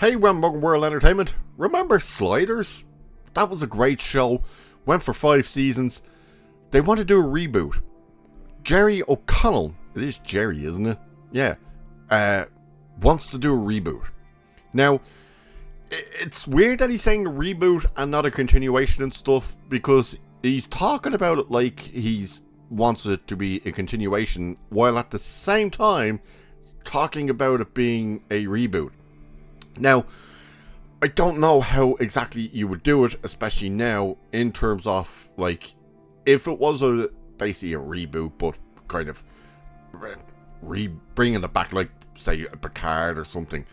Hey, Welcome World Entertainment. Remember Sliders? That was a great show. Went for 5 seasons. They want to do a reboot. Jerry O'Connell, it is Jerry, isn't it? Yeah. Wants to do a reboot. Now, it's weird that he's saying a reboot and not a continuation and stuff, because he's talking about it like he's wants it to be a continuation, while at the same time talking about it being a reboot. Now, I don't know how exactly you would do it, especially now, in terms of, like, if it was basically a reboot, but kind of bringing it back, like, say, a Picard or something,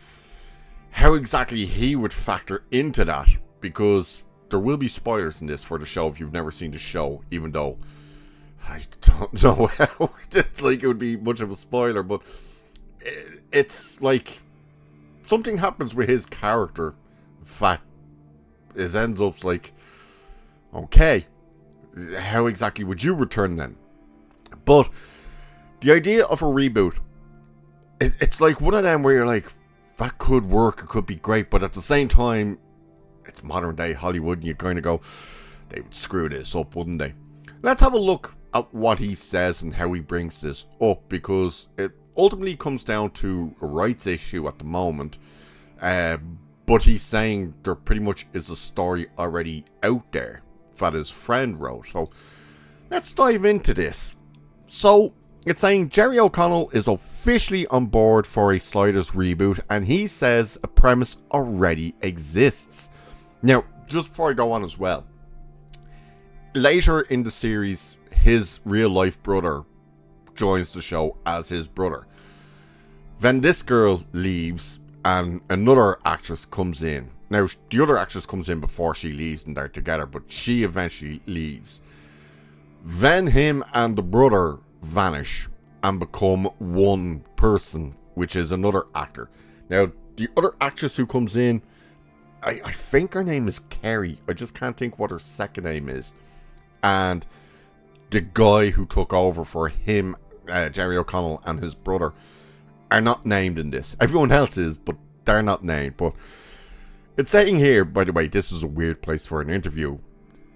how exactly he would factor into that, because there will be spoilers in this for the show if you've never seen the show, even though I don't know how it would be much of a spoiler, but it's like something happens with his character. In fact, it ends up like, okay, how exactly would you return then? But the idea of a reboot, it's like one of them where you're like, that could work, it could be great, but at the same time, it's modern day Hollywood, and you kind of go, they would screw this up, wouldn't they? Let's have a look at what he says and how he brings this up, because it ultimately comes down to a rights issue at the moment, but he's saying there pretty much is a story already out there that his friend wrote. So let's dive into this. So it's saying Jerry O'Connell is officially on board for a Sliders reboot, and he says a premise already exists. Now, just before I go on as well, later in the series, his real life brother joins the show as his brother. Then this girl leaves and another actress comes in. Now, the other actress comes in before she leaves and they're together, but she eventually leaves. Then him and the brother vanish and become one person, which is another actor. Now, the other actress who comes in, I think her name is Kerry. I just can't think what her second name is. And the guy who took over for him, Jerry O'Connell, and his brother are not named in this. Everyone else is, but they're not named. But it's saying here, by the way, this is a weird place for an interview.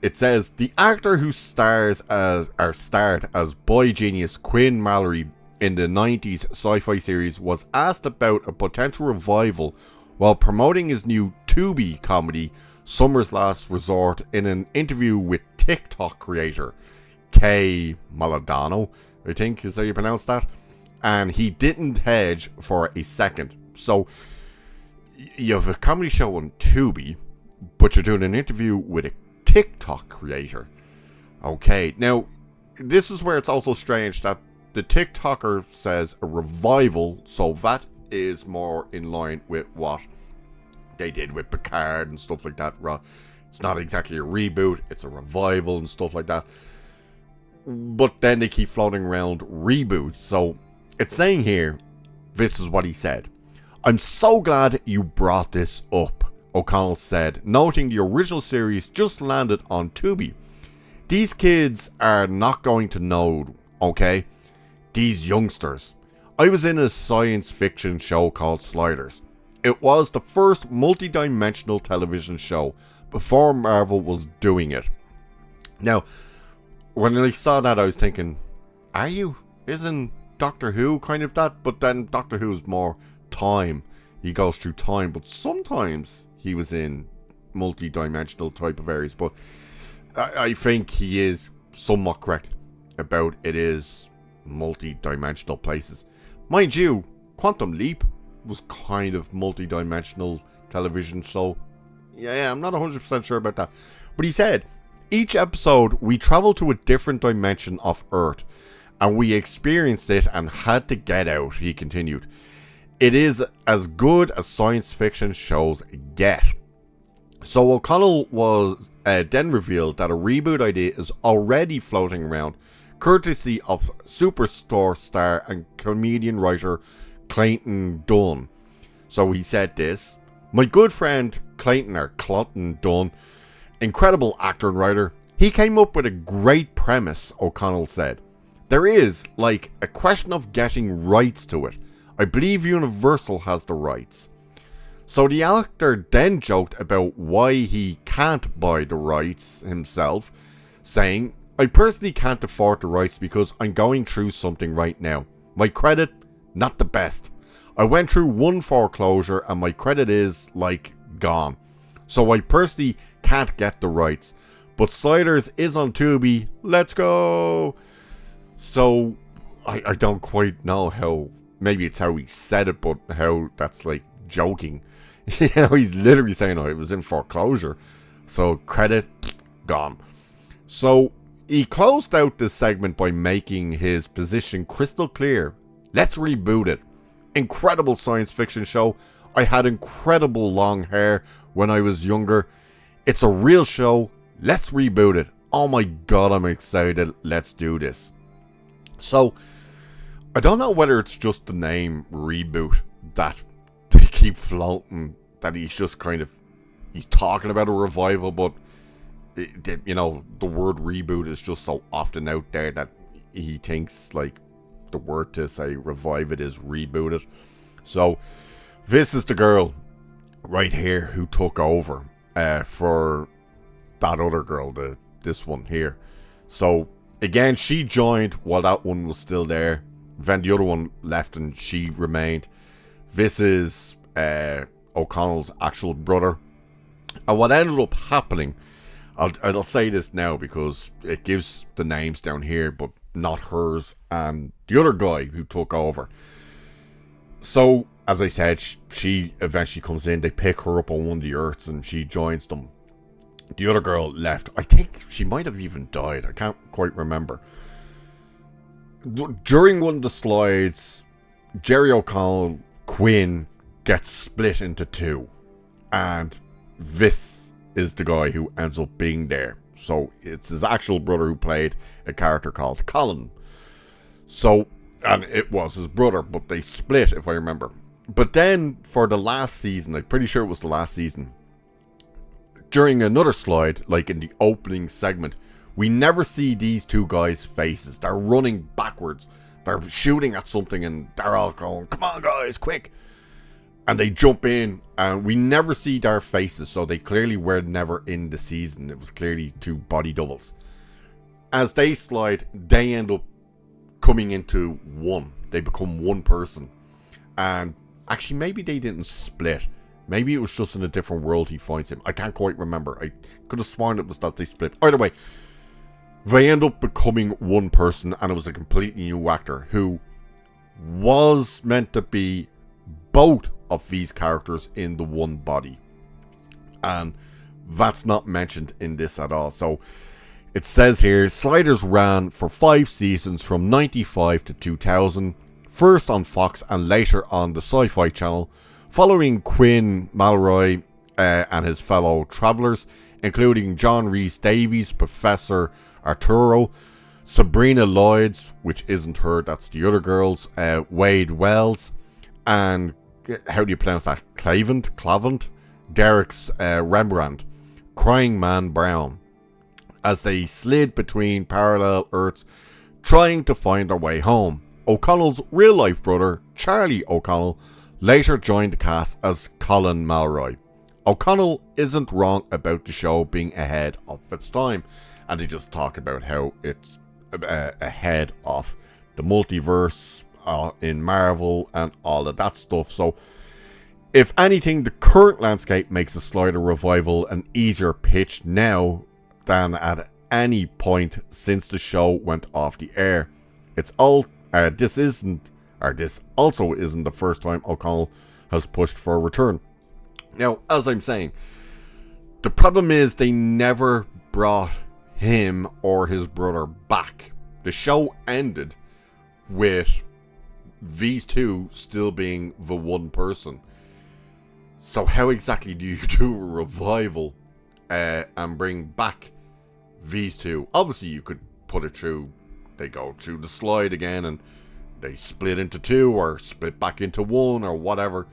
It says, the actor who starred as boy genius Quinn Mallory in the 90s sci-fi series was asked about a potential revival while promoting his new Tubi comedy, Summer's Last Resort, in an interview with TikTok creator Kay Maladano, I think is how you pronounce that. And he didn't hedge for a second. So you have a comedy show on Tubi, but you're doing an interview with a TikTok creator. Okay, now this is where it's also strange that the TikToker says a revival, so that is more in line with what they did with Picard and stuff like that. It's not exactly a reboot, it's a revival and stuff like that. But then they keep floating around reboots. So it's saying here, this is what he said. I'm so glad you brought this up, O'Connell said, noting the original series just landed on Tubi. These kids are not going to know, okay? These youngsters. I was in a science fiction show called Sliders. It was the first multi-dimensional television show before Marvel was doing it. Now, when I saw that, I was thinking, isn't Doctor Who kind of that? But then Doctor Who is more time. He goes through time, but sometimes he was in multi-dimensional type of areas. But I think he is somewhat correct about it is multi-dimensional places. Mind you, Quantum Leap was kind of multi-dimensional television, so yeah, I'm not 100% sure about that. But he said, each episode we travel to a different dimension of Earth, and we experienced it and had to get out, he continued. It is as good as science fiction shows get. So O'Connell was then revealed that a reboot idea is already floating around, courtesy of Superstore star and comedian writer Clayton Dunn. So he said this, my good friend Clayton Dunn, incredible actor and writer, he came up with a great premise, O'Connell said. There is, like, a question of getting rights to it. I believe Universal has the rights. So the actor then joked about why he can't buy the rights himself, saying, I personally can't afford the rights because I'm going through something right now. My credit, not the best. I went through one foreclosure and my credit is, like, gone. So I personally can't get the rights. But Sliders is on Tubi. Let's go! So, I don't quite know how, maybe it's how he said it, but how that's, like, joking. You know, he's literally saying, oh, it was in foreclosure. So, credit, gone. So, he closed out this segment by making his position crystal clear. Let's reboot it. Incredible science fiction show. I had incredible long hair when I was younger. It's a real show. Let's reboot it. Oh my god, I'm excited. Let's do this. So, I don't know whether it's just the name reboot that they keep floating, that he's just kind of, he's talking about a revival, but you know, the word reboot is just so often out there that he thinks like the word to say revive it is reboot it. So this is the girl right here who took over for that other girl, this one here. So again, she joined while that one was still there. Then the other one left and she remained. This is O'Connell's actual brother. And what ended up happening, I'll say this now because it gives the names down here, but not hers and the other guy who took over. So, as I said, she eventually comes in. They pick her up on one of the Earths and she joins them. The other girl left. I think she might have even died. I can't quite remember. During one of the slides, Jerry O'Connell, Quinn, gets split into two. And this is the guy who ends up being there. So it's his actual brother who played a character called Colin. So, and it was his brother, but they split, if I remember. But then for the last season, I'm pretty sure it was the last season, during another slide, like in the opening segment, we never see these two guys' faces. They're running backwards. They're shooting at something and they're all going, come on guys, quick. And they jump in and we never see their faces. So they clearly were never in the season. It was clearly two body doubles. As they slide, they end up coming into one. They become one person. And actually maybe they didn't split. Maybe it was just in a different world he finds him. I can't quite remember. I could have sworn it was that they split. Either way, they end up becoming one person, and it was a completely new actor who was meant to be both of these characters in the one body. And that's not mentioned in this at all. So it says here, Sliders ran for 5 seasons from 95 to 2000, first on Fox and later on the Sci-Fi channel, following Quinn Malroy and his fellow travelers, including John Rhys-Davies, Professor Arturo, Sabrina Lloyds, which isn't her, that's the other girls, Wade Wells, and how do you pronounce that? Clavant, Derek's Rembrandt, Crying Man Brown, as they slid between parallel Earths, trying to find their way home. O'Connell's real-life brother, Charlie O'Connell, later joined the cast as Colin Malroy. O'Connell isn't wrong about the show being ahead of its time, and they just talk about how it's ahead of the multiverse in Marvel and all of that stuff. So, if anything, the current landscape makes the Slider revival an easier pitch now than at any point since the show went off the air. This also isn't the first time O'Connell has pushed for a return. Now, as I'm saying, the problem is they never brought him or his brother back. The show ended with these two still being the one person. So how exactly do you do a revival and bring back these two? Obviously you could put it through, they go through the slide again and they split into two or split back into one or whatever.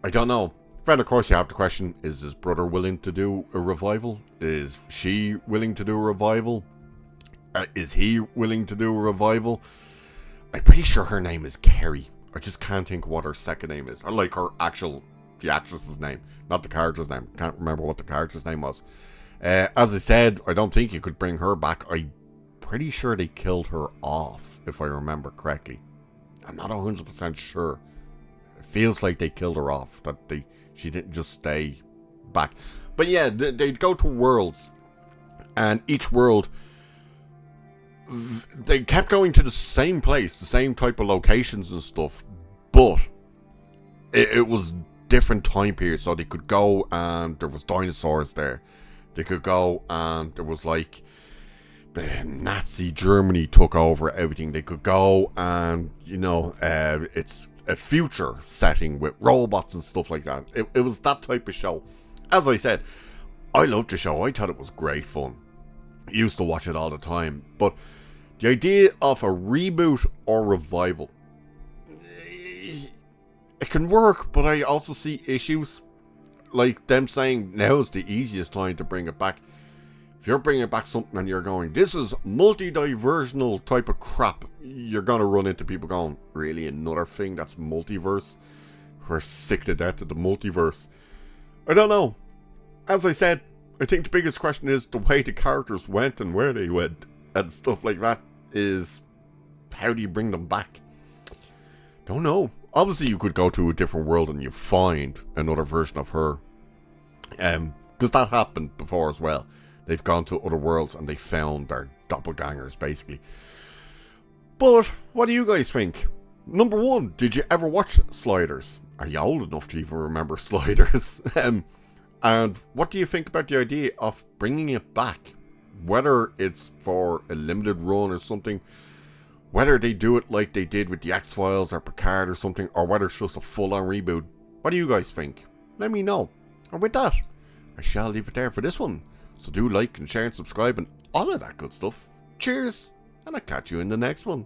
I don't know. Then of course you have the question, is his brother willing to do a revival? Is she willing to do a revival? Is he willing to do a revival? I'm pretty sure her name is Kerry. I just can't think what her second name is. Or like her actual the actress's name, not the character's name. Can't remember what the character's name was. As I said, I don't think you could bring her back. I'm pretty sure they killed her off, if I remember correctly. I'm not 100% sure. It feels like they killed her off, that she didn't just stay back. But yeah, they'd go to worlds, and each world, they kept going to the same place, the same type of locations and stuff, but it was different time periods. So they could go and there was dinosaurs there. They could go and there was like Nazi Germany took over everything. They could go and, it's a future setting with robots and stuff like that. It was that type of show. As I said, I loved the show. I thought it was great fun. I used to watch it all the time. But the idea of a reboot or revival, it can work, but I also see issues. Like them saying now's the easiest time to bring it back. If you're bringing back something and you're going, this is multi-diversional type of crap, you're going to run into people going, really, another thing that's multiverse? We're sick to death of the multiverse. I don't know. As I said, I think the biggest question is the way the characters went and where they went and stuff like that is, how do you bring them back? Don't know. Obviously, you could go to a different world and you find another version of her. Because that happened before as well. They've gone to other worlds and they found their doppelgangers, basically. But, what do you guys think? Number one, did you ever watch Sliders? Are you old enough to even remember Sliders? And what do you think about the idea of bringing it back? Whether it's for a limited run or something, whether they do it like they did with the X-Files or Picard or something, or whether it's just a full-on reboot. What do you guys think? Let me know. And with that, I shall leave it there for this one. So do like and share and subscribe and all of that good stuff. Cheers, and I'll catch you in the next one.